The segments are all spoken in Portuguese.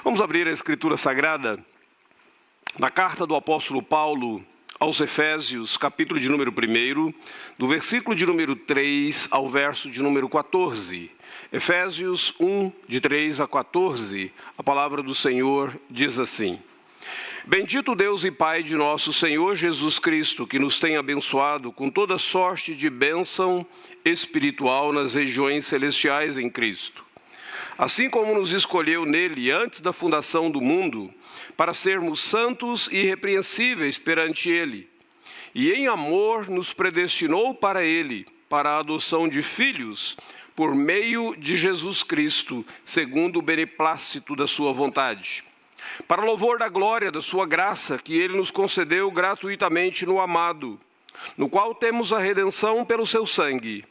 Vamos abrir a Escritura Sagrada na carta do apóstolo Paulo aos Efésios, capítulo de número 1, do versículo de número 3 ao verso de número 14. Efésios 1, de 3 a 14, a palavra do Senhor diz assim: Bendito Deus e Pai de nosso Senhor Jesus Cristo, que nos tem abençoado com toda sorte de bênção espiritual nas regiões celestiais em Cristo. Assim como nos escolheu nele antes da fundação do mundo, para sermos santos e irrepreensíveis perante ele, e em amor nos predestinou para ele, para a adoção de filhos, por meio de Jesus Cristo, segundo o beneplácito da sua vontade, para louvor da glória da sua graça, que ele nos concedeu gratuitamente no amado, no qual temos a redenção pelo seu sangue,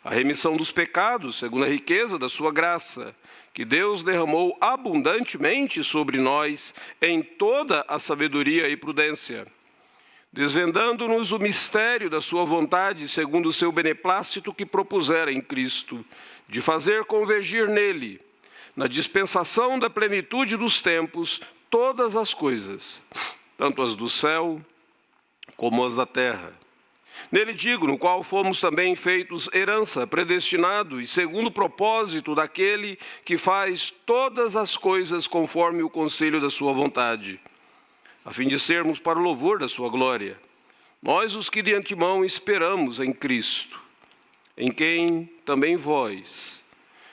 a remissão dos pecados, segundo a riqueza da sua graça, que Deus derramou abundantemente sobre nós em toda a sabedoria e prudência, desvendando-nos o mistério da sua vontade, segundo o seu beneplácito que propusera em Cristo, de fazer convergir nele, na dispensação da plenitude dos tempos, todas as coisas, tanto as do céu como as da terra. Nele digo, no qual fomos também feitos herança, predestinado e segundo o propósito daquele que faz todas as coisas conforme o conselho da sua vontade, a fim de sermos para o louvor da sua glória. Nós os que de antemão esperamos em Cristo, em quem também vós,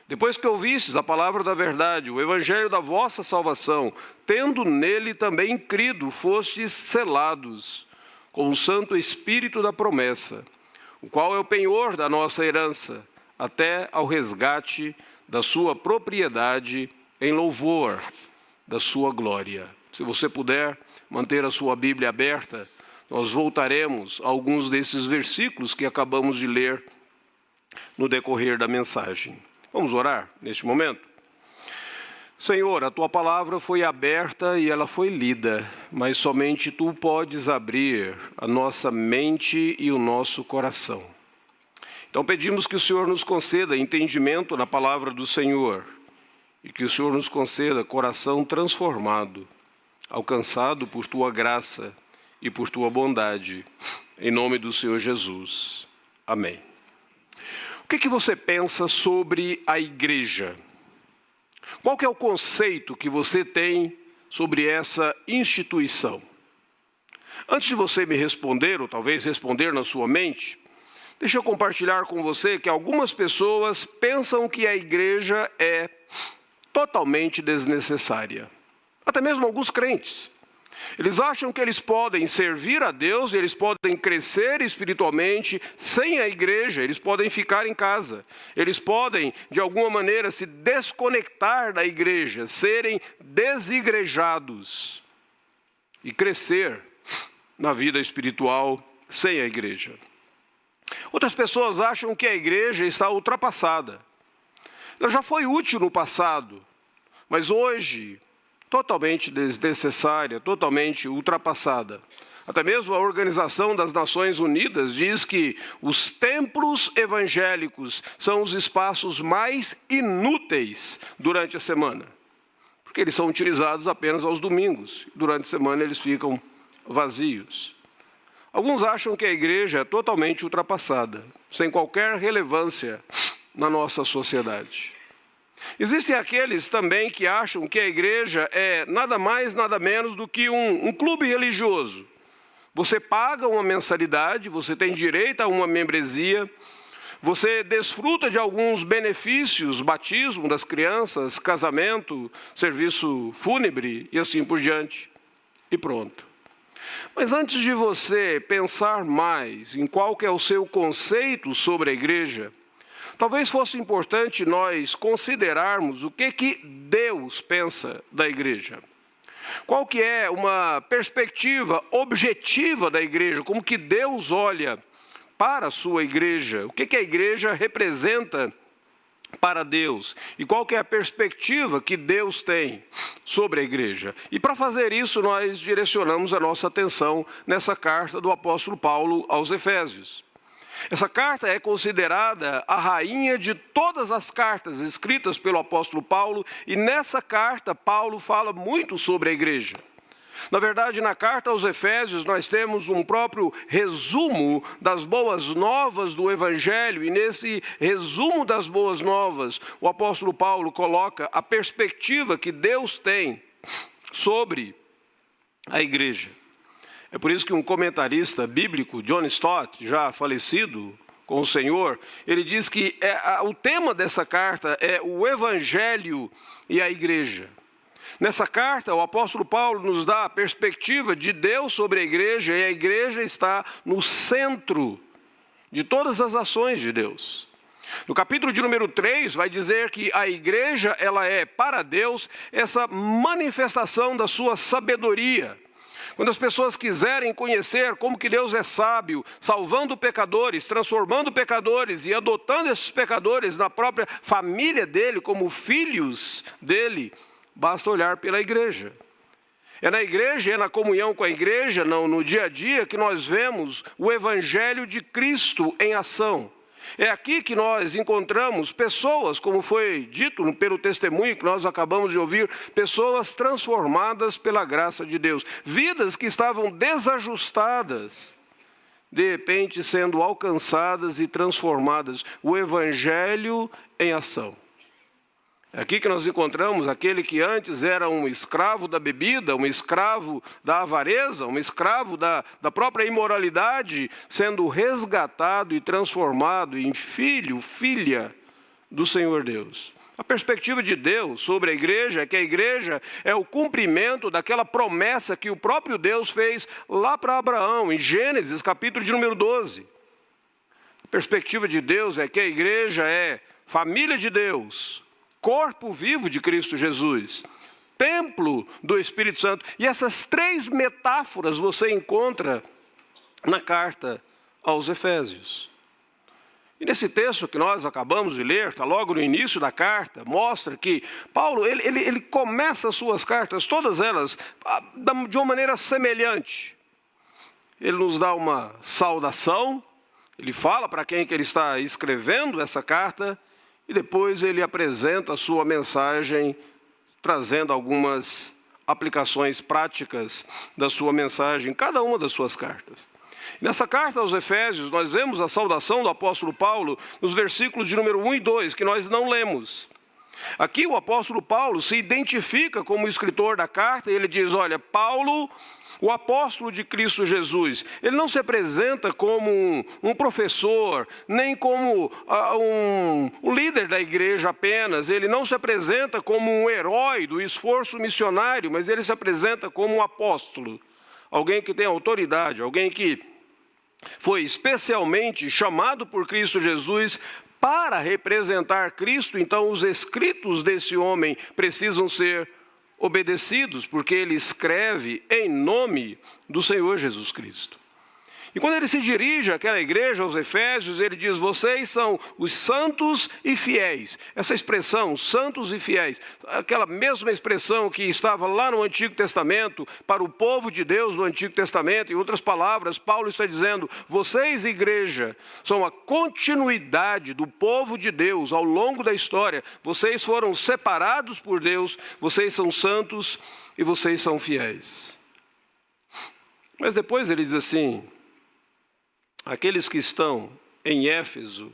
depois que ouvistes a palavra da verdade, o evangelho da vossa salvação, tendo nele também crido, fostes selados com o Santo Espírito da promessa, o qual é o penhor da nossa herança, até ao resgate da sua propriedade, em louvor da sua glória. Se você puder manter a sua Bíblia aberta, nós voltaremos a alguns desses versículos que acabamos de ler no decorrer da mensagem. Vamos orar neste momento? Senhor, a Tua palavra foi aberta e ela foi lida, mas somente Tu podes abrir a nossa mente e o nosso coração. Então pedimos que o Senhor nos conceda entendimento na palavra do Senhor e que o Senhor nos conceda coração transformado, alcançado por Tua graça e por Tua bondade, em nome do Senhor Jesus. Amém. O que você pensa sobre a igreja? Qual que é o conceito que você tem sobre essa instituição? Antes de você me responder, ou talvez responder na sua mente, deixa eu compartilhar com você que algumas pessoas pensam que a igreja é totalmente desnecessária. Até mesmo alguns crentes. Eles acham que eles podem servir a Deus, eles podem crescer espiritualmente sem a igreja, eles podem ficar em casa, eles podem, de alguma maneira, se desconectar da igreja, serem desigrejados e crescer na vida espiritual sem a igreja. Outras pessoas acham que a igreja está ultrapassada. Ela já foi útil no passado, mas hoje totalmente desnecessária, totalmente ultrapassada. Até mesmo a Organização das Nações Unidas diz que os templos evangélicos são os espaços mais inúteis durante a semana, porque eles são utilizados apenas aos domingos. Durante a semana eles ficam vazios. Alguns acham que a igreja é totalmente ultrapassada, sem qualquer relevância na nossa sociedade. Existem aqueles também que acham que a igreja é nada mais, nada menos do que um clube religioso. Você paga uma mensalidade, você tem direito a uma membresia, você desfruta de alguns benefícios, batismo das crianças, casamento, serviço fúnebre e assim por diante. E pronto. Mas antes de você pensar mais em qual que é o seu conceito sobre a igreja, talvez fosse importante nós considerarmos o que Deus pensa da igreja. Qual que é uma perspectiva objetiva da igreja, como que Deus olha para a sua igreja, o que a igreja representa para Deus e qual que é a perspectiva que Deus tem sobre a igreja. E para fazer isso nós direcionamos a nossa atenção nessa carta do apóstolo Paulo aos Efésios. Essa carta é considerada a rainha de todas as cartas escritas pelo apóstolo Paulo, e nessa carta Paulo fala muito sobre a igreja. Na verdade, na carta aos Efésios, nós temos um próprio resumo das boas novas do Evangelho, e nesse resumo das boas novas, o apóstolo Paulo coloca a perspectiva que Deus tem sobre a igreja. É por isso que um comentarista bíblico, John Stott, já falecido com o Senhor, ele diz que o tema dessa carta é o Evangelho e a igreja. Nessa carta, o apóstolo Paulo nos dá a perspectiva de Deus sobre a igreja, e a igreja está no centro de todas as ações de Deus. No capítulo de número 3, vai dizer que a igreja, ela é, para Deus, essa manifestação da sua sabedoria. Quando as pessoas quiserem conhecer como que Deus é sábio, salvando pecadores, transformando pecadores e adotando esses pecadores na própria família dele, como filhos dele, basta olhar pela igreja. É na igreja, é na comunhão com a igreja, no dia a dia, que nós vemos o Evangelho de Cristo em ação. É aqui que nós encontramos pessoas, como foi dito pelo testemunho que nós acabamos de ouvir, pessoas transformadas pela graça de Deus. Vidas que estavam desajustadas, de repente sendo alcançadas e transformadas. O Evangelho em ação. É aqui que nós encontramos aquele que antes era um escravo da bebida, um escravo da avareza, um escravo da própria imoralidade, sendo resgatado e transformado em filho, filha do Senhor Deus. A perspectiva de Deus sobre a igreja é que a igreja é o cumprimento daquela promessa que o próprio Deus fez lá para Abraão, em Gênesis, capítulo de número 12. A perspectiva de Deus é que a igreja é família de Deus, corpo vivo de Cristo Jesus, templo do Espírito Santo. E essas três metáforas você encontra na carta aos Efésios. E nesse texto que nós acabamos de ler, está logo no início da carta, mostra que Paulo, ele começa as suas cartas, todas elas, de uma maneira semelhante. Ele nos dá uma saudação, ele fala para quem que ele está escrevendo essa carta, e depois ele apresenta a sua mensagem, trazendo algumas aplicações práticas da sua mensagem, cada uma das suas cartas. Nessa carta aos Efésios, nós vemos a saudação do apóstolo Paulo nos versículos de número 1 e 2, que nós não lemos. Aqui o apóstolo Paulo se identifica como escritor da carta, e ele diz, olha, Paulo, o apóstolo de Cristo Jesus, ele não se apresenta como um professor, nem como um líder da igreja apenas, ele não se apresenta como um herói do esforço missionário, mas ele se apresenta como um apóstolo, alguém que tem autoridade, alguém que foi especialmente chamado por Cristo Jesus para representar Cristo. Então os escritos desse homem precisam ser obedecidos, porque ele escreve em nome do Senhor Jesus Cristo. E quando ele se dirige àquela igreja, aos Efésios, ele diz, vocês são os santos e fiéis. Essa expressão, santos e fiéis, aquela mesma expressão que estava lá no Antigo Testamento, para o povo de Deus no Antigo Testamento, em outras palavras, Paulo está dizendo, vocês, igreja, são a continuidade do povo de Deus ao longo da história. Vocês foram separados por Deus, vocês são santos e vocês são fiéis. Mas depois ele diz assim, aqueles que estão em Éfeso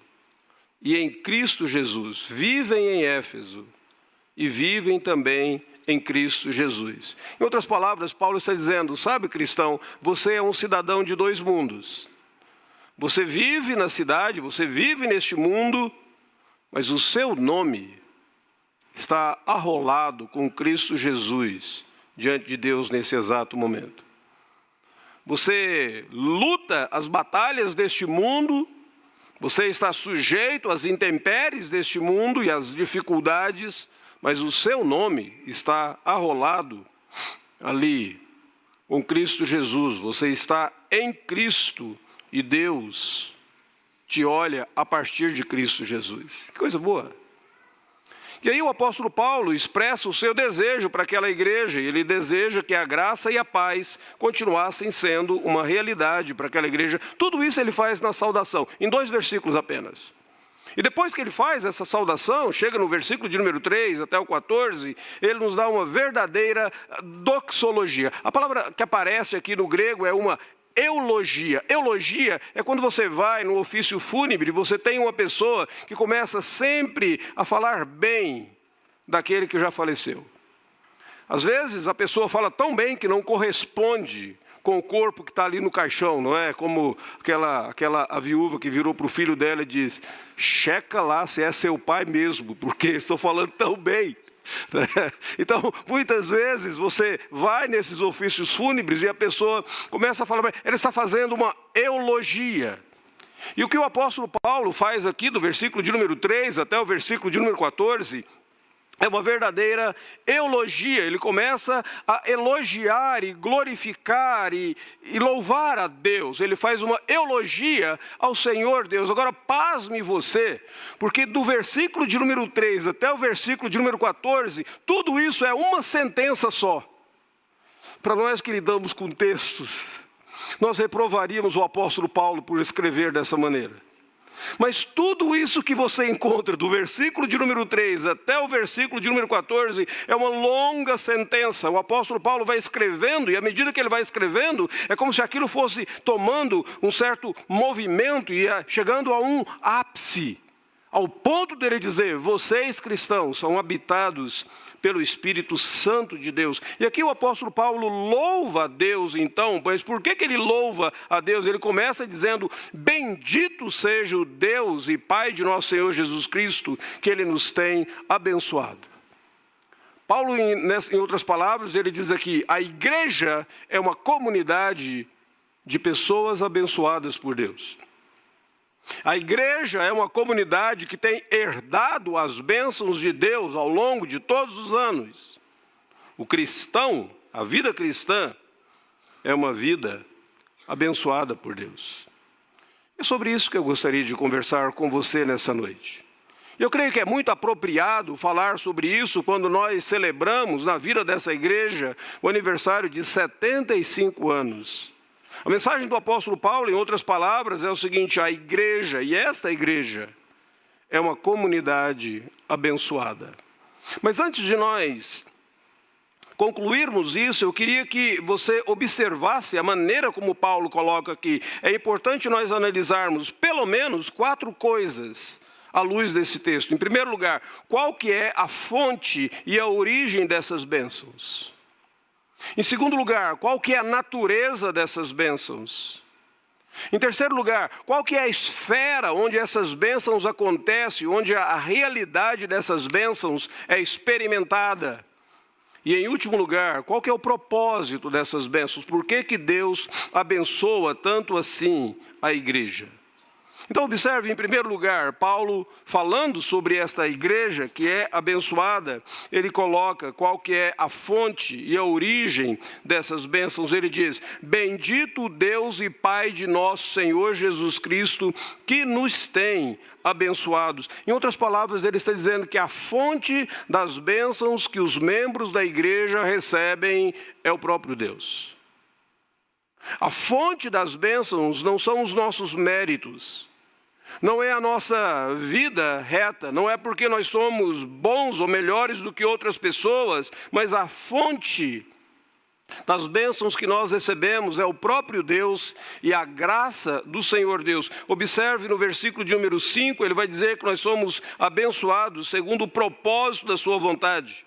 e em Cristo Jesus, vivem em Éfeso e vivem também em Cristo Jesus. Em outras palavras, Paulo está dizendo, sabe, cristão, você é um cidadão de dois mundos. Você vive na cidade, você vive neste mundo, mas o seu nome está arrolado com Cristo Jesus diante de Deus nesse exato momento. Você luta as batalhas deste mundo, você está sujeito às intempéries deste mundo e às dificuldades, mas o seu nome está arrolado ali com Cristo Jesus. Você está em Cristo e Deus te olha a partir de Cristo Jesus. Que coisa boa! E aí o apóstolo Paulo expressa o seu desejo para aquela igreja. Ele deseja que a graça e a paz continuassem sendo uma realidade para aquela igreja. Tudo isso ele faz na saudação, em 2 versículos apenas. E depois que ele faz essa saudação, chega no versículo de número 3 até o 14, ele nos dá uma verdadeira doxologia. A palavra que aparece aqui no grego é uma eulogia. Eulogia é quando você vai no ofício fúnebre, você tem uma pessoa que começa sempre a falar bem daquele que já faleceu. Às vezes a pessoa fala tão bem que não corresponde com o corpo que está ali no caixão, não é? Como a viúva que virou para o filho dela e diz: checa lá se é seu pai mesmo, porque estou falando tão bem. Então, muitas vezes você vai nesses ofícios fúnebres e a pessoa começa a falar, ele está fazendo uma eulogia. E o que o apóstolo Paulo faz aqui, do versículo de número 3 até o versículo de número 14, é uma verdadeira eulogia. Ele começa a elogiar e glorificar e louvar a Deus. Ele faz uma eulogia ao Senhor Deus. Agora, pasme você, porque do versículo de número 3 até o versículo de número 14, tudo isso é uma sentença só. Para nós que lidamos com textos, nós reprovaríamos o apóstolo Paulo por escrever dessa maneira. Mas tudo isso que você encontra do versículo de número 3 até o versículo de número 14 é uma longa sentença. O apóstolo Paulo vai escrevendo e à medida que ele vai escrevendo é como se aquilo fosse tomando um certo movimento e chegando a um ápice. Ao ponto dele dizer, vocês cristãos são habitados pelo Espírito Santo de Deus. E aqui o apóstolo Paulo louva a Deus então, mas por que ele louva a Deus? Ele começa dizendo, bendito seja o Deus e Pai de nosso Senhor Jesus Cristo, que Ele nos tem abençoado. Paulo, em outras palavras, ele diz aqui, a igreja é uma comunidade de pessoas abençoadas por Deus. A igreja é uma comunidade que tem herdado as bênçãos de Deus ao longo de todos os anos. O cristão, a vida cristã, é uma vida abençoada por Deus. É sobre isso que eu gostaria de conversar com você nessa noite. Eu creio que é muito apropriado falar sobre isso quando nós celebramos na vida dessa igreja o aniversário de 75 anos. A mensagem do apóstolo Paulo, em outras palavras, é o seguinte, a igreja, e esta igreja, é uma comunidade abençoada. Mas antes de nós concluirmos isso, eu queria que você observasse a maneira como Paulo coloca aqui. É importante nós analisarmos pelo menos 4 coisas à luz desse texto. Em primeiro lugar, qual que é a fonte e a origem dessas bênçãos? Em segundo lugar, qual que é a natureza dessas bênçãos? Em terceiro lugar, qual que é a esfera onde essas bênçãos acontecem, onde a realidade dessas bênçãos é experimentada? E em último lugar, qual que é o propósito dessas bênçãos? Por que Deus abençoa tanto assim a igreja? Então observe, em primeiro lugar, Paulo falando sobre esta igreja que é abençoada, ele coloca qual que é a fonte e a origem dessas bênçãos. Ele diz, bendito Deus e Pai de nosso Senhor Jesus Cristo, que nos tem abençoados. Em outras palavras, ele está dizendo que a fonte das bênçãos que os membros da igreja recebem é o próprio Deus. A fonte das bênçãos não são os nossos méritos. Não é a nossa vida reta, não é porque nós somos bons ou melhores do que outras pessoas, mas a fonte das bênçãos que nós recebemos é o próprio Deus e a graça do Senhor Deus. Observe no versículo de número 5, ele vai dizer que nós somos abençoados segundo o propósito da sua vontade.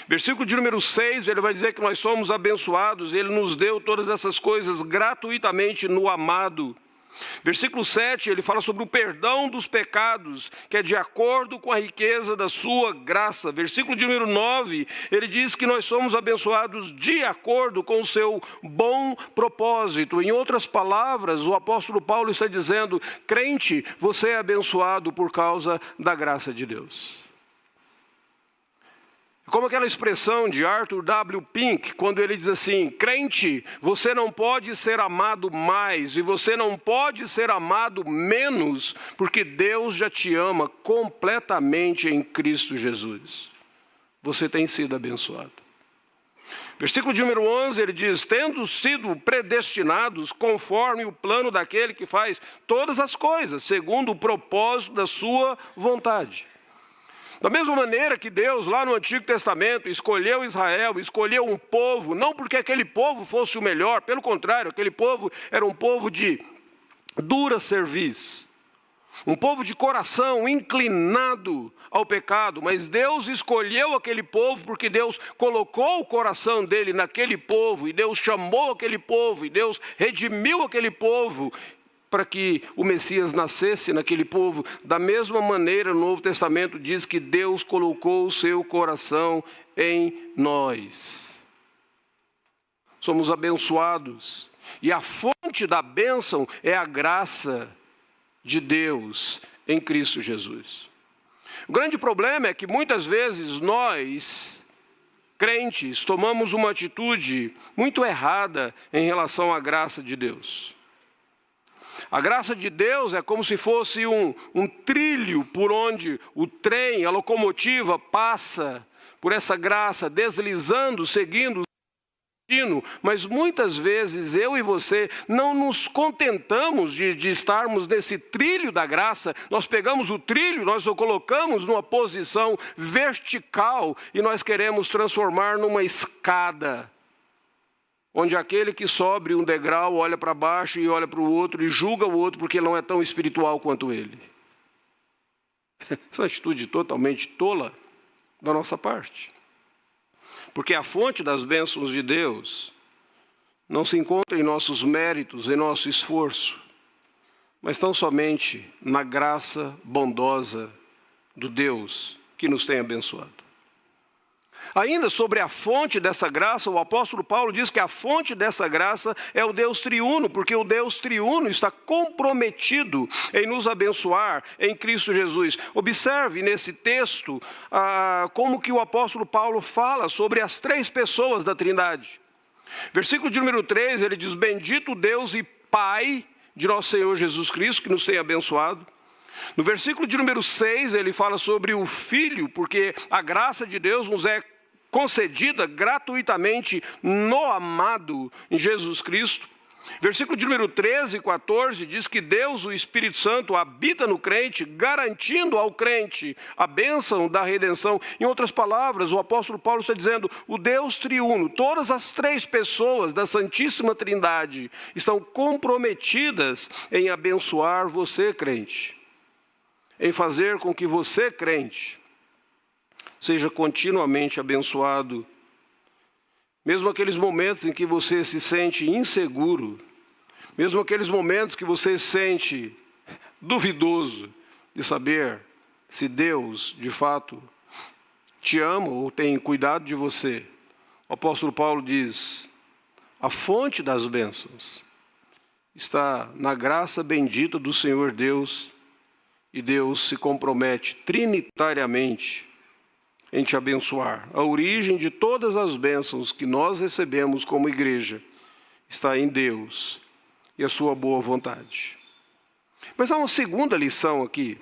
Versículo de número 6, ele vai dizer que nós somos abençoados, ele nos deu todas essas coisas gratuitamente no amado. Versículo 7, ele fala sobre o perdão dos pecados, que é de acordo com a riqueza da sua graça. Versículo de número 9, ele diz que nós somos abençoados de acordo com o seu bom propósito. Em outras palavras, o apóstolo Paulo está dizendo, crente, você é abençoado por causa da graça de Deus. Como aquela expressão de Arthur W. Pink, quando ele diz assim: crente, você não pode ser amado mais e você não pode ser amado menos, porque Deus já te ama completamente em Cristo Jesus. Você tem sido abençoado. Versículo de número 11, ele diz: tendo sido predestinados conforme o plano daquele que faz todas as coisas, segundo o propósito da sua vontade. Da mesma maneira que Deus, lá no Antigo Testamento, escolheu Israel, escolheu um povo, não porque aquele povo fosse o melhor, pelo contrário, aquele povo era um povo de dura cerviz, um povo de coração inclinado ao pecado, mas Deus escolheu aquele povo porque Deus colocou o coração dele naquele povo, e Deus chamou aquele povo, e Deus redimiu aquele povo, para que o Messias nascesse naquele povo. Da mesma maneira, no Novo Testamento diz que Deus colocou o seu coração em nós. Somos abençoados, e a fonte da bênção é a graça de Deus em Cristo Jesus. O grande problema é que muitas vezes nós, crentes, tomamos uma atitude muito errada em relação à graça de Deus. A graça de Deus é como se fosse um trilho por onde o trem, a locomotiva passa por essa graça, deslizando, seguindo o destino. Mas muitas vezes eu e você não nos contentamos de estarmos nesse trilho da graça. Nós pegamos o trilho, nós o colocamos numa posição vertical e nós queremos transformar numa escada, onde aquele que sobe um degrau olha para baixo e olha para o outro e julga o outro porque ele não é tão espiritual quanto ele. Essa é uma atitude totalmente tola da nossa parte. Porque a fonte das bênçãos de Deus não se encontra em nossos méritos, em nosso esforço, mas tão somente na graça bondosa do Deus que nos tem abençoado. Ainda sobre a fonte dessa graça, o apóstolo Paulo diz que a fonte dessa graça é o Deus triuno, porque o Deus triuno está comprometido em nos abençoar em Cristo Jesus. Observe nesse texto como que o apóstolo Paulo fala sobre as três pessoas da Trindade. Versículo de número 3, ele diz: bendito Deus e Pai de nosso Senhor Jesus Cristo, que nos tem abençoado. No versículo de número 6, ele fala sobre o Filho, porque a graça de Deus nos é concedida gratuitamente no amado em Jesus Cristo. Versículo de número 13 e 14 diz que Deus, o Espírito Santo, habita no crente, garantindo ao crente a bênção da redenção. Em outras palavras, o apóstolo Paulo está dizendo: o Deus triuno, todas as três pessoas da Santíssima Trindade estão comprometidas em abençoar você, crente, em fazer com que você, crente, seja continuamente abençoado. Mesmo aqueles momentos em que você se sente inseguro, mesmo aqueles momentos que você se sente duvidoso de saber se Deus, de fato, te ama ou tem cuidado de você, o apóstolo Paulo diz: a fonte das bênçãos está na graça bendita do Senhor Deus, e Deus se compromete trinitariamente em te abençoar. A origem de todas as bênçãos que nós recebemos como igreja está em Deus e a sua boa vontade. Mas há uma segunda lição aqui.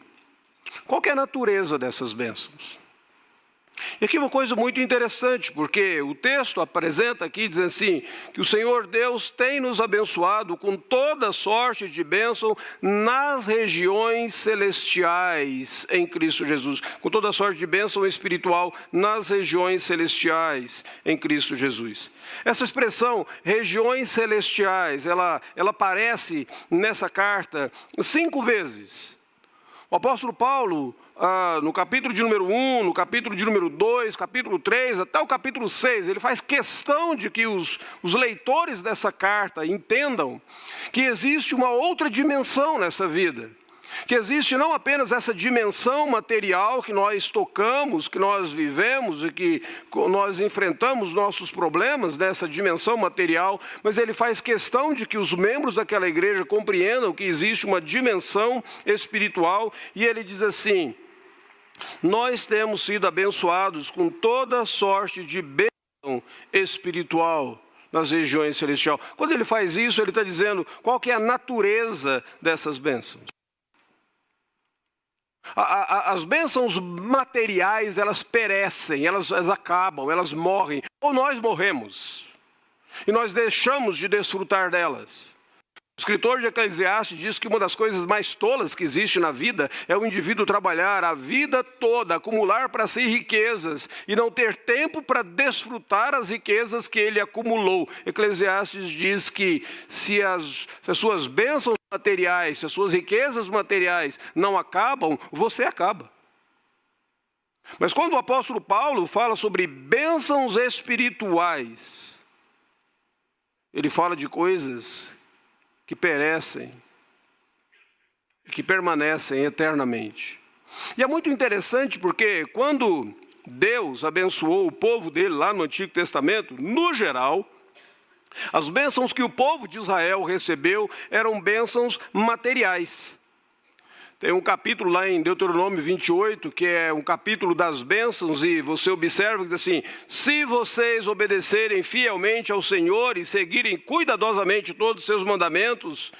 Qual que é a natureza dessas bênçãos? E aqui uma coisa muito interessante, porque o texto apresenta aqui, dizendo assim, que o Senhor Deus tem nos abençoado com toda sorte de bênção nas regiões celestiais em Cristo Jesus. Com toda sorte de bênção espiritual nas regiões celestiais em Cristo Jesus. Essa expressão, regiões celestiais, ela aparece nessa carta 5 vezes. O apóstolo Paulo, no capítulo de número 1, no capítulo de número 2, capítulo 3, até o capítulo 6, ele faz questão de que os leitores dessa carta entendam que existe uma outra dimensão nessa vida. Que existe não apenas essa dimensão material que nós tocamos, que nós vivemos e que nós enfrentamos nossos problemas nessa dimensão material, mas ele faz questão de que os membros daquela igreja compreendam que existe uma dimensão espiritual, e ele diz assim: Nós temos sido abençoados com toda sorte de bênção espiritual nas regiões celestiais. Quando ele faz isso, ele está dizendo qual que é a natureza dessas bênçãos. As bênçãos materiais, elas perecem, elas acabam, elas morrem, ou nós morremos, e nós deixamos de desfrutar delas. O escritor de Eclesiastes diz que uma das coisas mais tolas que existe na vida é o indivíduo trabalhar a vida toda, acumular para si riquezas e não ter tempo para desfrutar as riquezas que ele acumulou. Eclesiastes diz que se as suas bênçãos materiais, se as suas riquezas materiais não acabam, você acaba. Mas quando o apóstolo Paulo fala sobre bênçãos espirituais, ele fala de coisas que perecem, que permanecem eternamente. E é muito interessante porque quando Deus abençoou o povo dele lá no Antigo Testamento, no geral, as bênçãos que o povo de Israel recebeu eram bênçãos materiais. Tem um capítulo lá em Deuteronômio 28, que é um capítulo das bênçãos, e você observa que diz assim: se vocês obedecerem fielmente ao Senhor e seguirem cuidadosamente todos os seus mandamentos,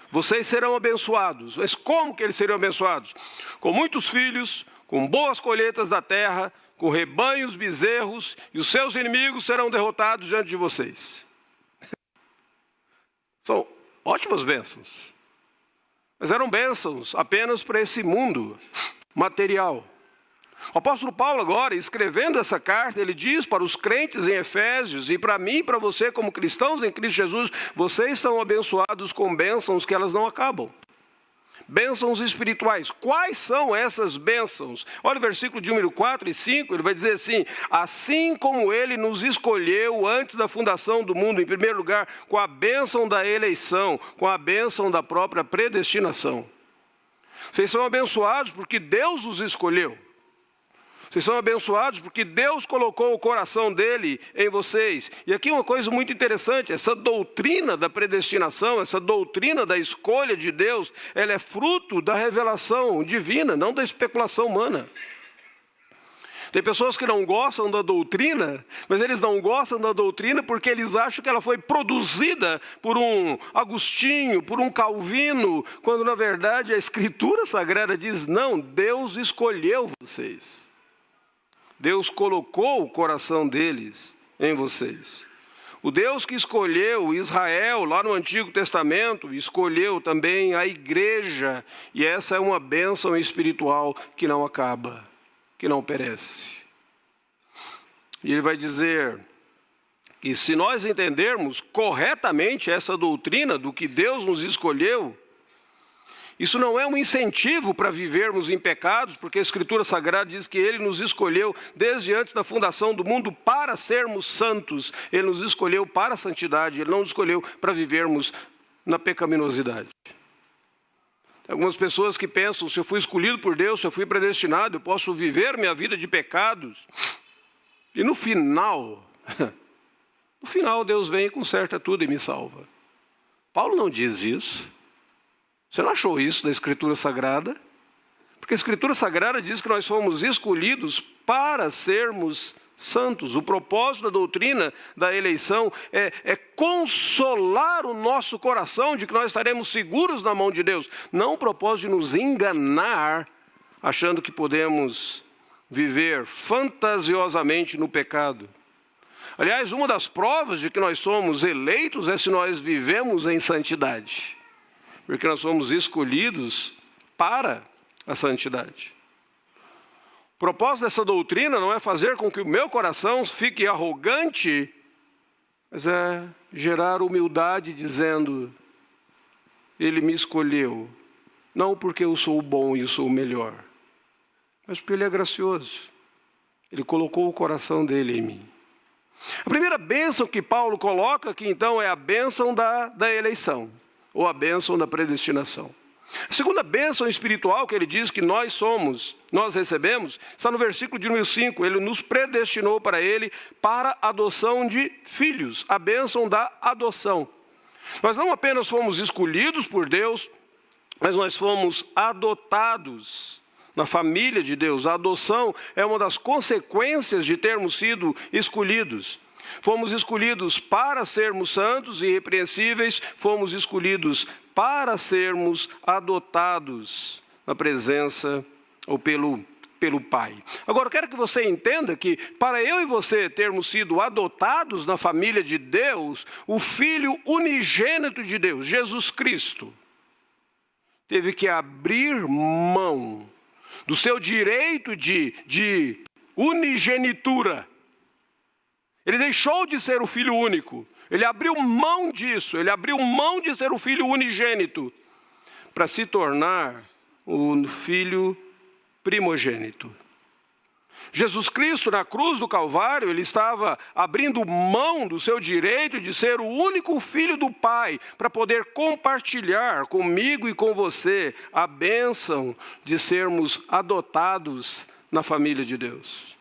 vocês serão abençoados. Mas como que eles seriam abençoados? Com muitos filhos, com boas colheitas da terra, com rebanhos, bezerros, e os seus inimigos serão derrotados diante de vocês. São ótimas bênçãos. Mas eram bênçãos apenas para esse mundo material. O apóstolo Paulo agora, escrevendo essa carta, ele diz para os crentes em Efésios, e para mim e para você como cristãos em Cristo Jesus, vocês são abençoados com bênçãos que elas não acabam. Bênçãos espirituais. Quais são essas bênçãos? Olha o versículo de número 4 e 5, ele vai dizer assim: assim como ele nos escolheu antes da fundação do mundo, em primeiro lugar, com a bênção da eleição, com a bênção da própria predestinação. Vocês são abençoados porque Deus os escolheu. Vocês são abençoados porque Deus colocou o coração dele em vocês. E aqui uma coisa muito interessante: essa doutrina da predestinação, essa doutrina da escolha de Deus, ela é fruto da revelação divina, não da especulação humana. Tem pessoas que não gostam da doutrina, mas eles não gostam da doutrina porque eles acham que ela foi produzida por um Agostinho, por um Calvino, quando na verdade a Escritura Sagrada diz: não, Deus escolheu vocês. Deus colocou o coração deles em vocês. O Deus que escolheu Israel lá no Antigo Testamento, escolheu também a igreja. E essa é uma bênção espiritual que não acaba, que não perece. E ele vai dizer que se nós entendermos corretamente essa doutrina do que Deus nos escolheu, isso não é um incentivo para vivermos em pecados, porque a Escritura Sagrada diz que Ele nos escolheu desde antes da fundação do mundo para sermos santos. Ele nos escolheu para a santidade, Ele não nos escolheu para vivermos na pecaminosidade. Algumas pessoas que pensam: se eu fui escolhido por Deus, se eu fui predestinado, eu posso viver minha vida de pecados. E no final Deus vem e conserta tudo e me salva. Paulo não diz isso. Você não achou isso da Escritura Sagrada? Porque a Escritura Sagrada diz que nós fomos escolhidos para sermos santos. O propósito da doutrina da eleição é consolar o nosso coração de que nós estaremos seguros na mão de Deus. Não o propósito de nos enganar, achando que podemos viver fantasiosamente no pecado. Aliás, uma das provas de que nós somos eleitos é se nós vivemos em santidade. Porque nós somos escolhidos para a santidade. O propósito dessa doutrina não é fazer com que o meu coração fique arrogante, mas é gerar humildade dizendo: Ele me escolheu, não porque eu sou bom e sou o melhor, mas porque Ele é gracioso. Ele colocou o coração dele em mim. A primeira bênção que Paulo coloca aqui então é a bênção da eleição, ou a bênção da predestinação. A segunda bênção espiritual que ele diz que nós recebemos, está no versículo de número 5. Ele nos predestinou para ele, para a adoção de filhos, a bênção da adoção. Nós não apenas fomos escolhidos por Deus, mas nós fomos adotados na família de Deus. A adoção é uma das consequências de termos sido escolhidos. Fomos escolhidos para sermos santos e irrepreensíveis, fomos escolhidos para sermos adotados na presença ou pelo Pai. Agora, eu quero que você entenda que para eu e você termos sido adotados na família de Deus, o Filho unigênito de Deus, Jesus Cristo, teve que abrir mão do seu direito de unigenitura. Ele deixou de ser o Filho único. Ele abriu mão disso. Ele abriu mão de ser o Filho unigênito para se tornar o Filho primogênito. Jesus Cristo, na cruz do Calvário, ele estava abrindo mão do seu direito de ser o único Filho do Pai, para poder compartilhar comigo e com você a bênção de sermos adotados na família de Deus.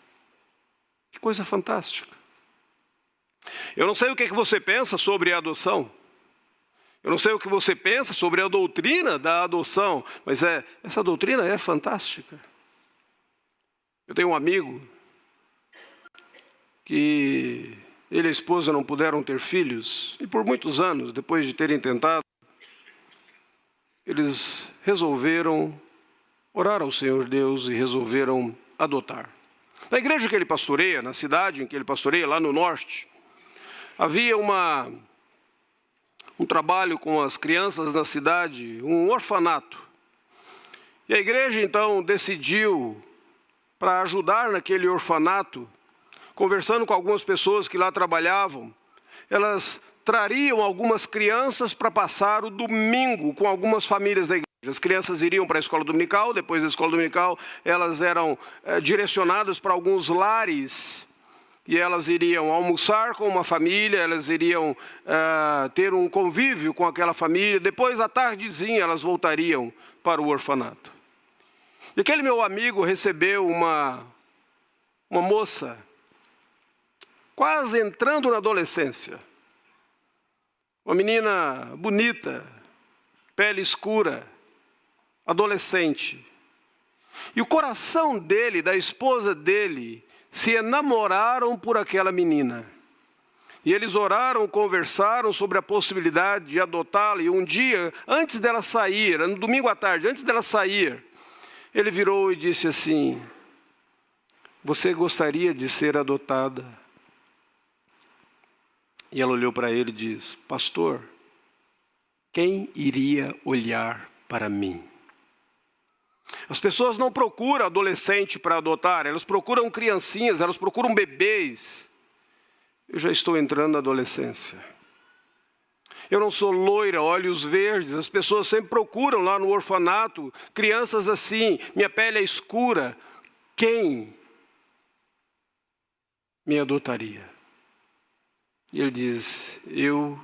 Que coisa fantástica. Eu não sei o que você pensa sobre a adoção. Eu não sei o que você pensa sobre a doutrina da adoção, mas essa doutrina é fantástica. Eu tenho um amigo que ele e a esposa não puderam ter filhos, e por muitos anos, depois de terem tentado, eles resolveram orar ao Senhor Deus e resolveram adotar. Na igreja que ele pastoreia, na cidade em que ele pastoreia, lá no norte, havia um trabalho com as crianças na cidade, um orfanato. E a igreja então decidiu, para ajudar naquele orfanato, conversando com algumas pessoas que lá trabalhavam, elas trariam algumas crianças para passar o domingo com algumas famílias da igreja. As crianças iriam para a escola dominical, depois da escola dominical elas eram direcionadas para alguns lares, e elas iriam almoçar com uma família, elas iriam ter um convívio com aquela família, depois à tardezinha elas voltariam para o orfanato. E aquele meu amigo recebeu uma moça, quase entrando na adolescência. Uma menina bonita, pele escura, adolescente. E o coração dele, da esposa dele, se enamoraram por aquela menina. E eles oraram, conversaram sobre a possibilidade de adotá-la. E um dia, antes dela sair, no domingo à tarde, antes dela sair, ele virou e disse assim: você gostaria de ser adotada? E ela olhou para ele e disse: pastor, quem iria olhar para mim? As pessoas não procuram adolescente para adotar, elas procuram criancinhas, elas procuram bebês. Eu já estou entrando na adolescência. Eu não sou loira, olhos verdes. As pessoas sempre procuram lá no orfanato crianças assim. Minha pele é escura. Quem me adotaria? E ele diz: eu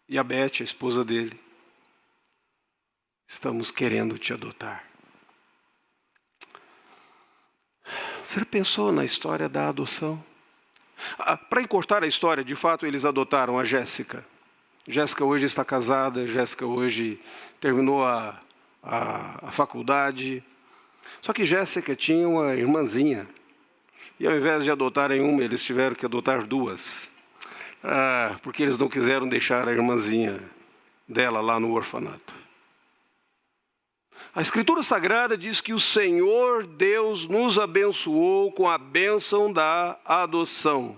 e a Beth, a esposa dele, estamos querendo te adotar. Você pensou na história da adoção? Para encurtar a história, de fato eles adotaram a Jéssica. Jéssica hoje está casada, Jéssica hoje terminou a faculdade. Só que Jéssica tinha uma irmãzinha. E ao invés de adotarem uma, eles tiveram que adotar duas. Porque eles não quiseram deixar a irmãzinha dela lá no orfanato. A Escritura Sagrada diz que o Senhor Deus nos abençoou com a bênção da adoção.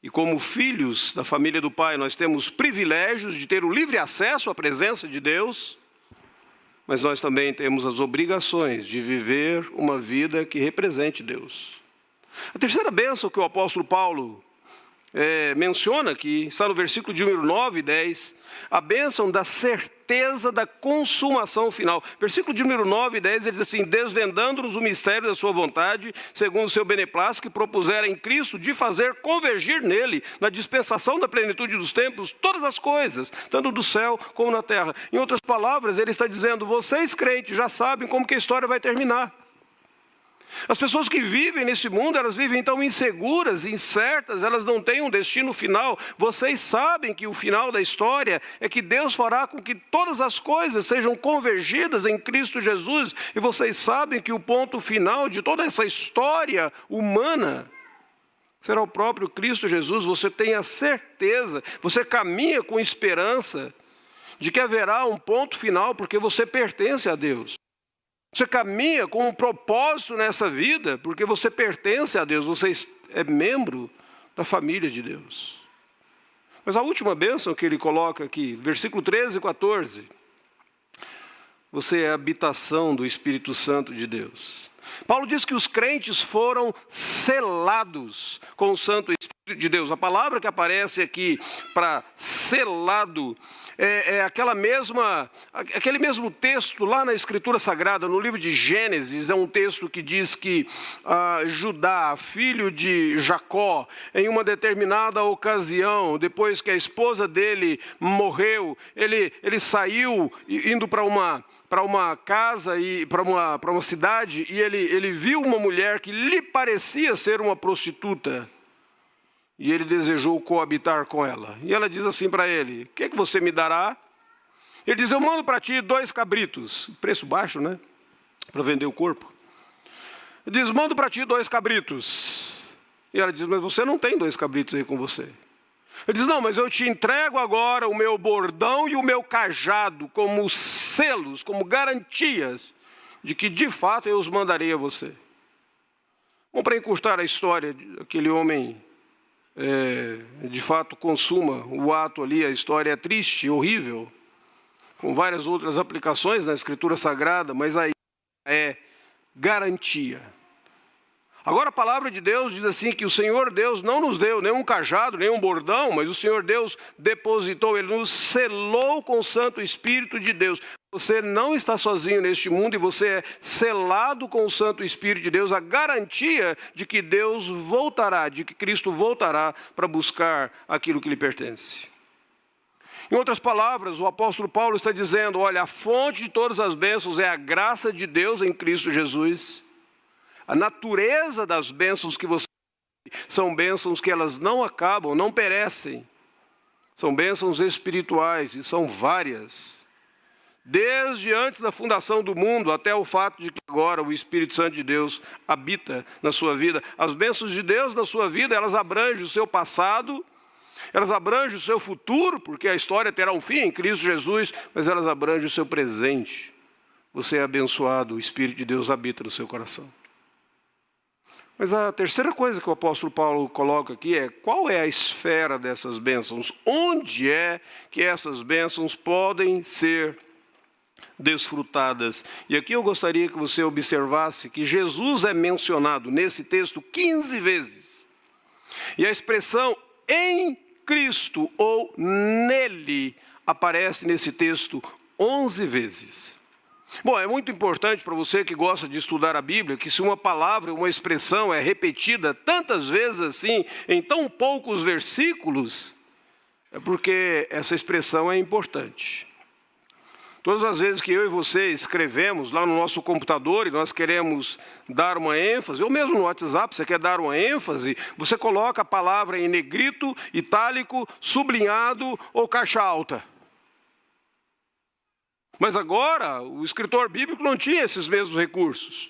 E como filhos da família do Pai, nós temos privilégios de ter o livre acesso à presença de Deus, mas nós também temos as obrigações de viver uma vida que represente Deus. A terceira bênção que o apóstolo Paulo menciona aqui, está no versículo de número 9 e 10, a bênção da certeza da consumação final. Versículo de número 9 e 10, ele diz assim: desvendando-nos o mistério da sua vontade, segundo o seu beneplácito, que propusera em Cristo de fazer convergir nele, na dispensação da plenitude dos tempos, todas as coisas, tanto do céu como na terra. Em outras palavras, ele está dizendo: vocês crentes já sabem como que a história vai terminar. As pessoas que vivem nesse mundo, elas vivem tão inseguras, incertas, elas não têm um destino final. Vocês sabem que o final da história é que Deus fará com que todas as coisas sejam convergidas em Cristo Jesus. E vocês sabem que o ponto final de toda essa história humana será o próprio Cristo Jesus. Você tem a certeza, você caminha com esperança de que haverá um ponto final, porque você pertence a Deus. Você caminha com um propósito nessa vida, porque você pertence a Deus, você é membro da família de Deus. Mas a última bênção que ele coloca aqui, versículo 13 e 14, você é a habitação do Espírito Santo de Deus. Paulo diz que os crentes foram selados com o Santo Espírito de Deus. A palavra que aparece aqui para selado é aquele mesmo texto lá na Escritura Sagrada, no livro de Gênesis. É um texto que diz que Judá, filho de Jacó, em uma determinada ocasião, depois que a esposa dele morreu, ele saiu indo para uma casa e para uma cidade, e ele viu uma mulher que lhe parecia ser uma prostituta. E ele desejou coabitar com ela. E ela diz assim para ele: o que você me dará? Ele diz: eu mando para ti 2 cabritos. Preço baixo, né? Para vender o corpo. Ele diz: mando para ti 2 cabritos. E ela diz: mas você não tem 2 cabritos aí com você. Ele diz: não, mas eu te entrego agora o meu bordão e o meu cajado como selos, como garantias de que de fato eu os mandarei a você. Bom, para encurtar a história, aquele homem de fato consuma o ato ali. A história é triste, horrível, com várias outras aplicações na Escritura Sagrada, mas aí é garantia. Agora a palavra de Deus diz assim que o Senhor Deus não nos deu nenhum cajado, nenhum bordão, mas o Senhor Deus depositou, Ele nos selou com o Santo Espírito de Deus. Você não está sozinho neste mundo e você é selado com o Santo Espírito de Deus, a garantia de que Deus voltará, de que Cristo voltará para buscar aquilo que lhe pertence. Em outras palavras, o apóstolo Paulo está dizendo: olha, a fonte de todas as bênçãos é a graça de Deus em Cristo Jesus. A natureza das bênçãos que você são bênçãos que elas não acabam, não perecem. São bênçãos espirituais e são várias. Desde antes da fundação do mundo até o fato de que agora o Espírito Santo de Deus habita na sua vida. As bênçãos de Deus na sua vida, elas abrangem o seu passado, elas abrangem o seu futuro, porque a história terá um fim em Cristo Jesus, mas elas abrangem o seu presente. Você é abençoado, o Espírito de Deus habita no seu coração. Mas a terceira coisa que o apóstolo Paulo coloca aqui é: qual é a esfera dessas bênçãos? Onde é que essas bênçãos podem ser desfrutadas? E aqui eu gostaria que você observasse que Jesus é mencionado nesse texto 15 vezes. E a expressão em Cristo ou nele aparece nesse texto 11 vezes. Bom, é muito importante para você que gosta de estudar a Bíblia, que se uma palavra, uma expressão é repetida tantas vezes assim, em tão poucos versículos, é porque essa expressão é importante. Todas as vezes que eu e você escrevemos lá no nosso computador e nós queremos dar uma ênfase, ou mesmo no WhatsApp, você quer dar uma ênfase, você coloca a palavra em negrito, itálico, sublinhado ou caixa alta. Mas agora, o escritor bíblico não tinha esses mesmos recursos.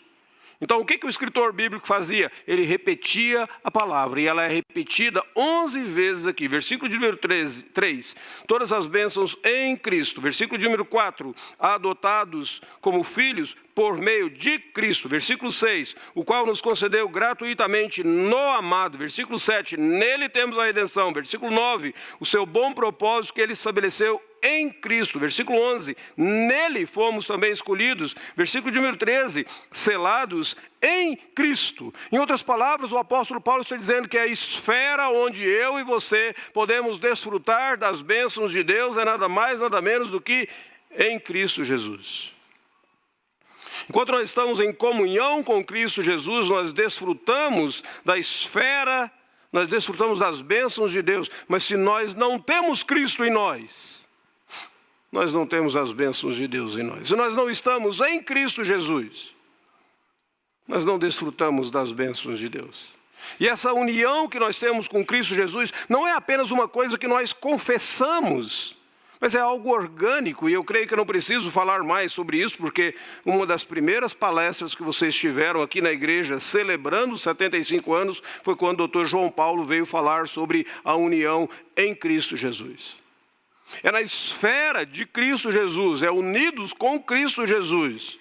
Então, o que o escritor bíblico fazia? Ele repetia a palavra, e ela é repetida 11 vezes aqui. Versículo de número 3, todas as bênçãos em Cristo. Versículo de número 4, adotados como filhos por meio de Cristo. Versículo 6, o qual nos concedeu gratuitamente no amado. Versículo 7, nele temos a redenção. Versículo 9, o seu bom propósito que ele estabeleceu em Cristo. Versículo 11, nele fomos também escolhidos. Versículo de número 13, selados em Cristo. Em outras palavras, o apóstolo Paulo está dizendo que a esfera onde eu e você podemos desfrutar das bênçãos de Deus é nada mais, nada menos do que em Cristo Jesus. Enquanto nós estamos em comunhão com Cristo Jesus, nós desfrutamos da esfera, nós desfrutamos das bênçãos de Deus. Mas se nós não temos Cristo em nós não temos as bênçãos de Deus em nós. Se nós não estamos em Cristo Jesus, nós não desfrutamos das bênçãos de Deus. E essa união que nós temos com Cristo Jesus não é apenas uma coisa que nós confessamos, mas é algo orgânico, e eu creio que eu não preciso falar mais sobre isso, porque uma das primeiras palestras que vocês tiveram aqui na igreja, celebrando os 75 anos, foi quando o Dr. João Paulo veio falar sobre a união em Cristo Jesus. É na esfera de Cristo Jesus, é unidos com Cristo Jesus,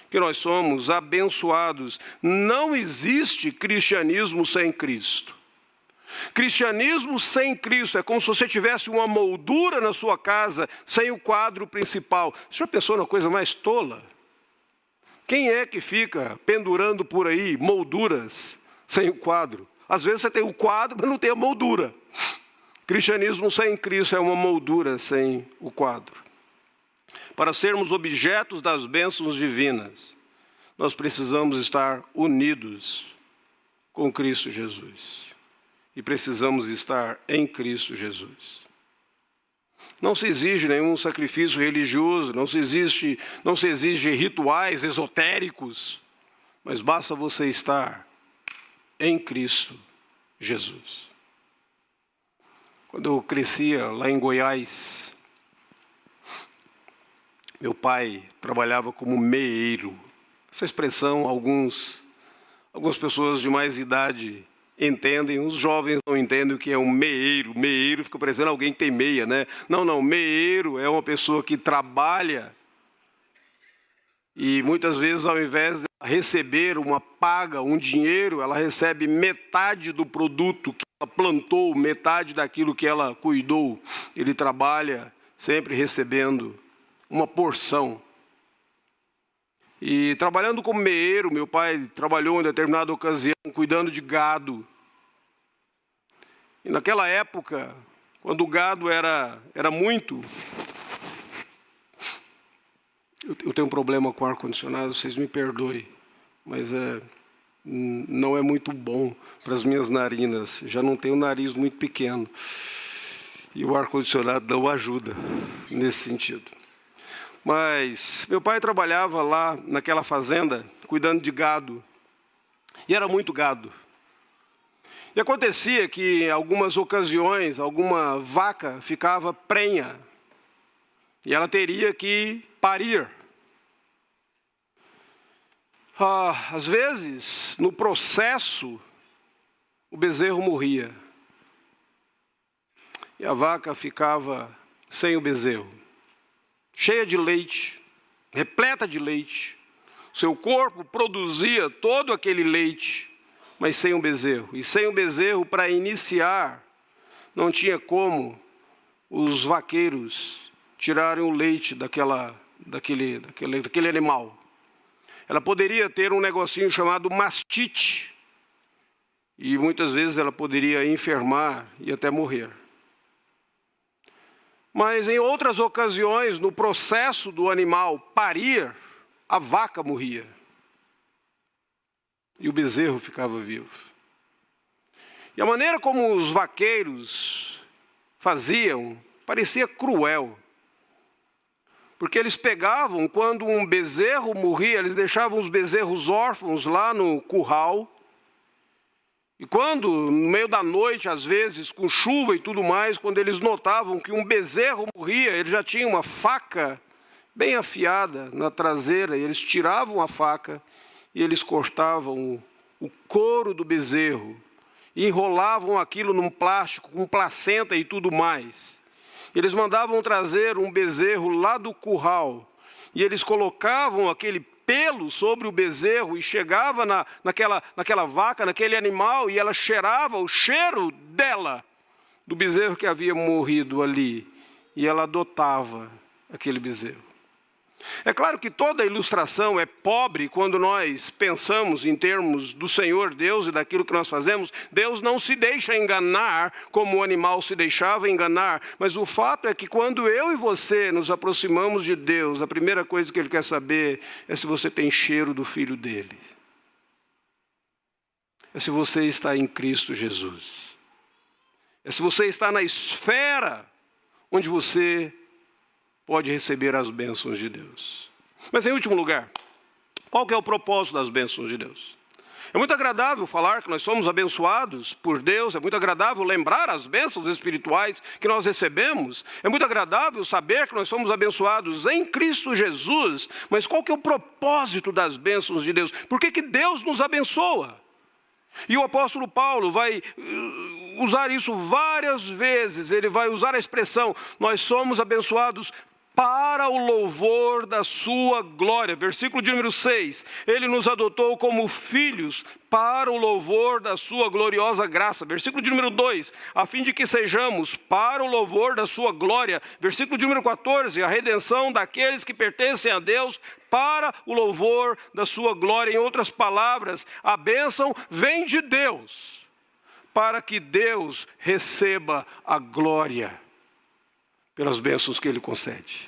que nós somos abençoados. Não existe cristianismo sem Cristo. Cristianismo sem Cristo é como se você tivesse uma moldura na sua casa sem o quadro principal. Você já pensou na coisa mais tola? Quem é que fica pendurando por aí molduras sem o quadro? Às vezes você tem o quadro, mas não tem a moldura. Cristianismo sem Cristo é uma moldura sem o quadro. Para sermos objetos das bênçãos divinas, nós precisamos estar unidos com Cristo Jesus. E precisamos estar em Cristo Jesus. Não se exige nenhum sacrifício religioso, não se exige rituais esotéricos, mas basta você estar em Cristo Jesus. Quando eu crescia lá em Goiás, meu pai trabalhava como meeiro. Essa expressão, algumas pessoas de mais idade entendem, os jovens não entendem o que é um meeiro. Meeiro fica parecendo alguém que tem meia, né? Não, meeiro é uma pessoa que trabalha e muitas vezes, ao invés de receber uma paga, um dinheiro, ela recebe metade do produto que ela plantou, metade daquilo que ela cuidou. Ele trabalha sempre recebendo uma porção. E trabalhando como meeiro, meu pai trabalhou em determinada ocasião cuidando de gado. E naquela época, quando o gado era muito... Eu tenho um problema com ar-condicionado, vocês me perdoem, mas não é muito bom para as minhas narinas. Já não tenho um nariz muito pequeno. E o ar-condicionado não ajuda nesse sentido. Mas meu pai trabalhava lá naquela fazenda, cuidando de gado. E era muito gado. E acontecia que, em algumas ocasiões, alguma vaca ficava prenha. E ela teria que parir. Às vezes, no processo, o bezerro morria. E a vaca ficava sem o bezerro. Cheia de leite, repleta de leite. Seu corpo produzia todo aquele leite, mas sem um bezerro. E sem um bezerro, para iniciar, não tinha como os vaqueiros tirarem o leite daquele animal. Ela poderia ter um negocinho chamado mastite, e muitas vezes ela poderia enfermar e até morrer. Mas em outras ocasiões, no processo do animal parir, a vaca morria. E o bezerro ficava vivo. E a maneira como os vaqueiros faziam parecia cruel. Porque eles pegavam, quando um bezerro morria, eles deixavam os bezerros órfãos lá no curral. E quando, no meio da noite, às vezes, com chuva e tudo mais, quando eles notavam que um bezerro morria, eles já tinham uma faca bem afiada na traseira, e eles tiravam a faca e eles cortavam o couro do bezerro, e enrolavam aquilo num plástico, com placenta e tudo mais. Eles mandavam trazer um bezerro lá do curral, e eles colocavam aquele pelo sobre o bezerro e chegava naquela vaca, naquele animal, e ela cheirava o cheiro dela, do bezerro que havia morrido ali, e ela adotava aquele bezerro. É claro que toda a ilustração é pobre quando nós pensamos em termos do Senhor Deus e daquilo que nós fazemos. Deus não se deixa enganar como o animal se deixava enganar, mas o fato é que quando eu e você nos aproximamos de Deus, a primeira coisa que Ele quer saber é se você tem cheiro do Filho dEle. É se você está em Cristo Jesus. É se você está na esfera onde você pode receber as bênçãos de Deus. Mas em último lugar, Qual que é o propósito das bênçãos de Deus? É muito agradável falar que nós somos abençoados por Deus, é muito agradável lembrar as bênçãos espirituais que nós recebemos, é muito agradável saber que nós somos abençoados em Cristo Jesus, mas qual que é o propósito das bênçãos de Deus? Por que que Deus nos abençoa? E o apóstolo Paulo vai usar isso várias vezes, ele vai usar a expressão, nós somos abençoados para o louvor da sua glória. Versículo de número 6. Ele nos adotou como filhos para o louvor da sua gloriosa graça. Versículo de número 2. A fim de que sejamos para o louvor da sua glória. Versículo de número 14. A redenção daqueles que pertencem a Deus para o louvor da sua glória. Em outras palavras, a bênção vem de Deus para que Deus receba a glória pelas bênçãos que Ele concede.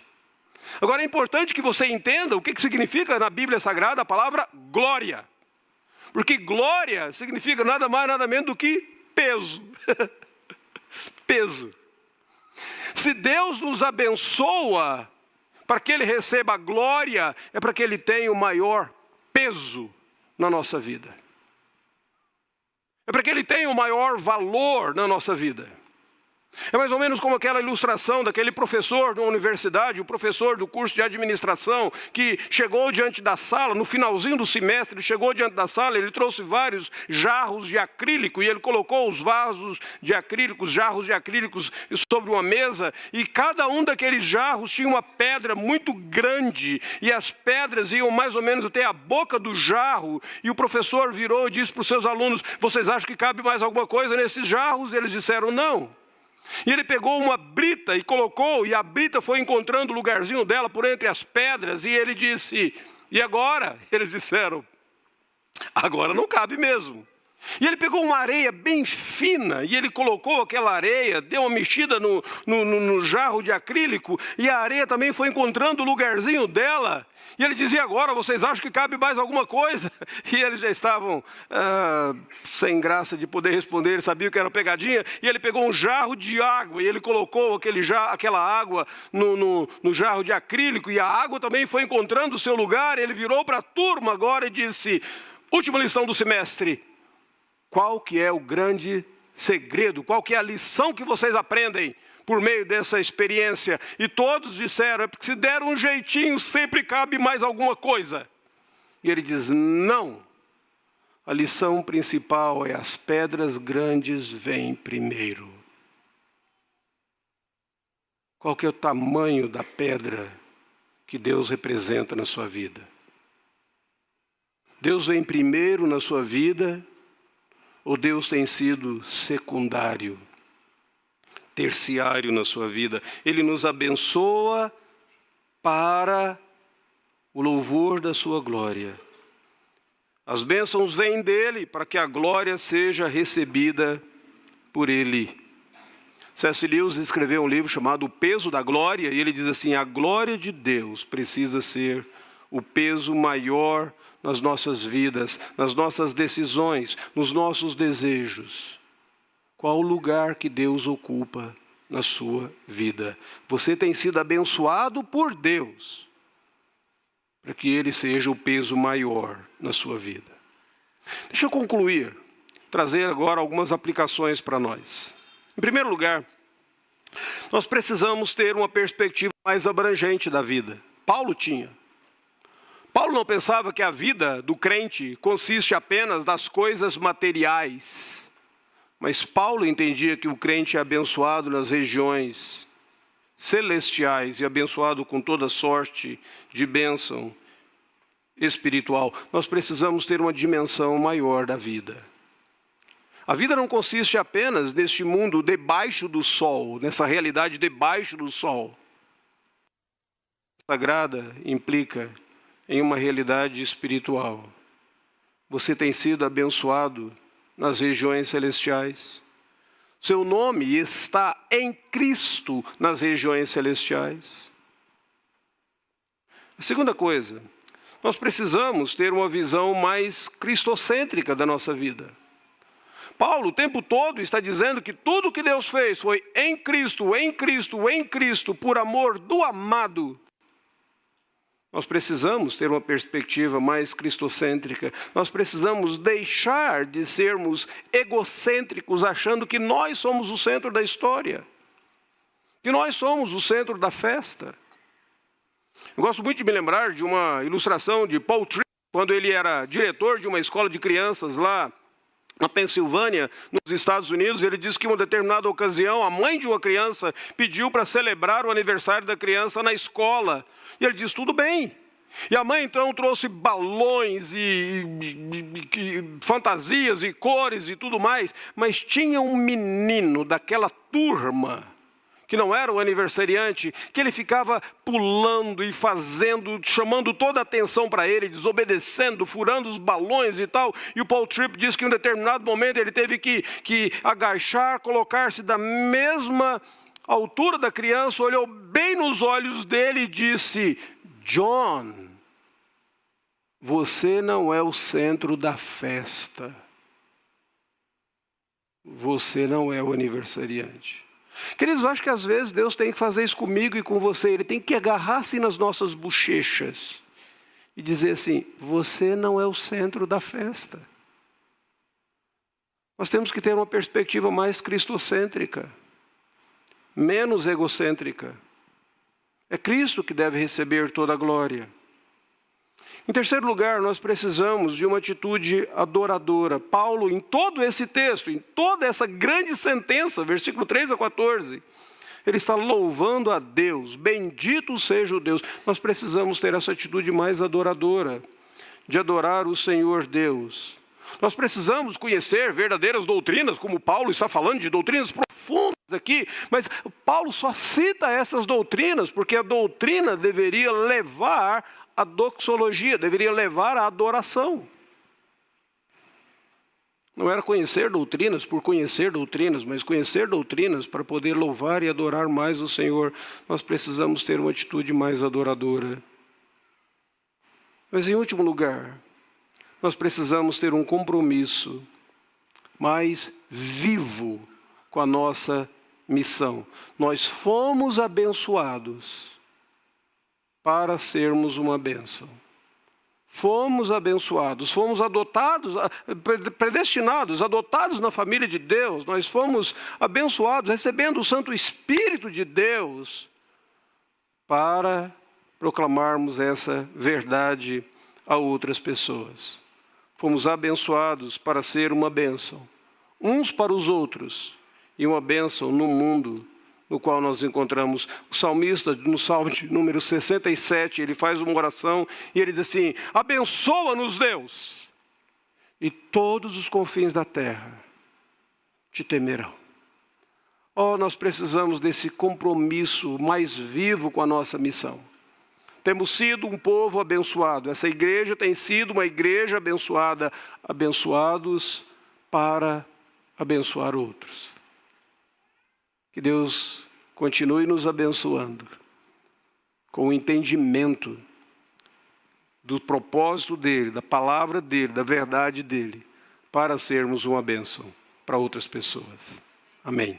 Agora é importante que você entenda o que significa na Bíblia Sagrada a palavra glória. Porque glória significa nada mais, nada menos do que peso. Peso. Se Deus nos abençoa para que Ele receba a glória, é para que Ele tenha o maior peso na nossa vida. É para que Ele tenha o maior valor na nossa vida. É mais ou menos como aquela ilustração daquele professor da universidade, o professor do curso de administração, que chegou diante da sala, no finalzinho do semestre, ele chegou diante da sala, ele trouxe vários jarros de acrílico e ele colocou os vasos de acrílicos, jarros de acrílicos sobre uma mesa e cada um daqueles jarros tinha uma pedra muito grande e as pedras iam mais ou menos até a boca do jarro e o professor virou e disse para os seus alunos, vocês acham que cabe mais alguma coisa nesses jarros? E eles disseram não. E ele pegou uma brita e colocou, e a brita foi encontrando o lugarzinho dela por entre as pedras, e ele disse, e agora? Eles disseram, agora não cabe mesmo. E ele pegou uma areia bem fina, e ele colocou aquela areia, deu uma mexida no jarro de acrílico, e a areia também foi encontrando o lugarzinho dela. E ele dizia, agora vocês acham que cabe mais alguma coisa? E eles já estavam sem graça de poder responder, ele sabia que era pegadinha. E ele pegou um jarro de água e ele colocou aquela água no jarro de acrílico. E a água também foi encontrando o seu lugar. Ele virou para a turma agora e disse, última lição do semestre. Qual que é o grande segredo? Qual que é a lição que vocês aprendem por meio dessa experiência? E todos disseram, é porque se der um jeitinho, sempre cabe mais alguma coisa. E ele diz, não. A lição principal é as pedras grandes vêm primeiro. Qual que é o tamanho da pedra que Deus representa na sua vida? Deus vem primeiro na sua vida ou Deus tem sido secundário? Terciário na sua vida. Ele nos abençoa para o louvor da sua glória. As bênçãos vêm dele para que a glória seja recebida por ele. C.S. Lewis escreveu um livro chamado O Peso da Glória, e ele diz assim, a glória de Deus precisa ser o peso maior nas nossas vidas, nas nossas decisões, nos nossos desejos. Qual o lugar que Deus ocupa na sua vida? Você tem sido abençoado por Deus, para que Ele seja o peso maior na sua vida. Deixa eu concluir, trazer agora algumas aplicações para nós. Em primeiro lugar, nós precisamos ter uma perspectiva mais abrangente da vida. Paulo tinha. Paulo não pensava que a vida do crente consiste apenas das coisas materiais. Mas Paulo entendia que o crente é abençoado nas regiões celestiais e abençoado com toda sorte de bênção espiritual. Nós precisamos ter uma dimensão maior da vida. A vida não consiste apenas neste mundo debaixo do sol, nessa realidade debaixo do sol. A sagrada implica em uma realidade espiritual. Você tem sido abençoado nas regiões celestiais. Seu nome está em Cristo nas regiões celestiais. A segunda coisa, nós precisamos ter uma visão mais cristocêntrica da nossa vida. Paulo o tempo todo está dizendo que tudo que Deus fez foi em Cristo, em Cristo, em Cristo, por amor do amado. Nós precisamos ter uma perspectiva mais cristocêntrica. Nós precisamos deixar de sermos egocêntricos, achando que nós somos o centro da história, que nós somos o centro da festa. Eu gosto muito de me lembrar de uma ilustração de Paul Tripp, quando ele era diretor de uma escola de crianças lá na Pensilvânia, nos Estados Unidos. Ele disse que em uma determinada ocasião, a mãe de uma criança pediu para celebrar o aniversário da criança na escola. E ele disse, tudo bem. E a mãe então trouxe balões e fantasias e cores e tudo mais. Mas tinha um menino daquela turma, que não era o aniversariante, que ele ficava pulando e fazendo, chamando toda a atenção para ele, desobedecendo, furando os balões e tal. E o Paul Tripp diz que em um determinado momento ele teve que agachar, colocar-se da mesma altura da criança, olhou bem nos olhos dele e disse, John, você não é o centro da festa. Você não é o aniversariante. Queridos, eu acho que às vezes Deus tem que fazer isso comigo e com você. Ele tem que agarrar assim nas nossas bochechas e dizer assim, você não é o centro da festa. Nós temos que ter uma perspectiva mais cristocêntrica, menos egocêntrica. É Cristo que deve receber toda a glória. Em terceiro lugar, nós precisamos de uma atitude adoradora. Paulo, em todo esse texto, em toda essa grande sentença, versículo 3 a 14, ele está louvando a Deus. Bendito seja o Deus. Nós precisamos ter essa atitude mais adoradora, de adorar o Senhor Deus. Nós precisamos conhecer verdadeiras doutrinas, como Paulo está falando de doutrinas profundas aqui, mas Paulo só cita essas doutrinas porque a doutrina deveria levar a doxologia, deveria levar à adoração. Não era conhecer doutrinas por conhecer doutrinas, mas conhecer doutrinas para poder louvar e adorar mais o Senhor. Nós precisamos ter uma atitude mais adoradora. Mas em último lugar, nós precisamos ter um compromisso mais vivo com a nossa missão. Nós fomos abençoados para sermos uma bênção. Fomos abençoados, fomos adotados, predestinados, adotados na família de Deus. Nós fomos abençoados, recebendo o Santo Espírito de Deus para proclamarmos essa verdade a outras pessoas. Fomos abençoados para ser uma bênção, uns para os outros, e uma bênção no mundo no qual nós encontramos. O salmista, no Salmo de número 67, ele faz uma oração e ele diz assim, abençoa-nos Deus, e todos os confins da terra te temerão. Oh, nós precisamos desse compromisso mais vivo com a nossa missão. Temos sido um povo abençoado, essa igreja tem sido uma igreja abençoada, abençoados para abençoar outros. Que Deus continue nos abençoando com o entendimento do propósito dEle, da palavra dEle, da verdade dEle, para sermos uma bênção para outras pessoas. Amém.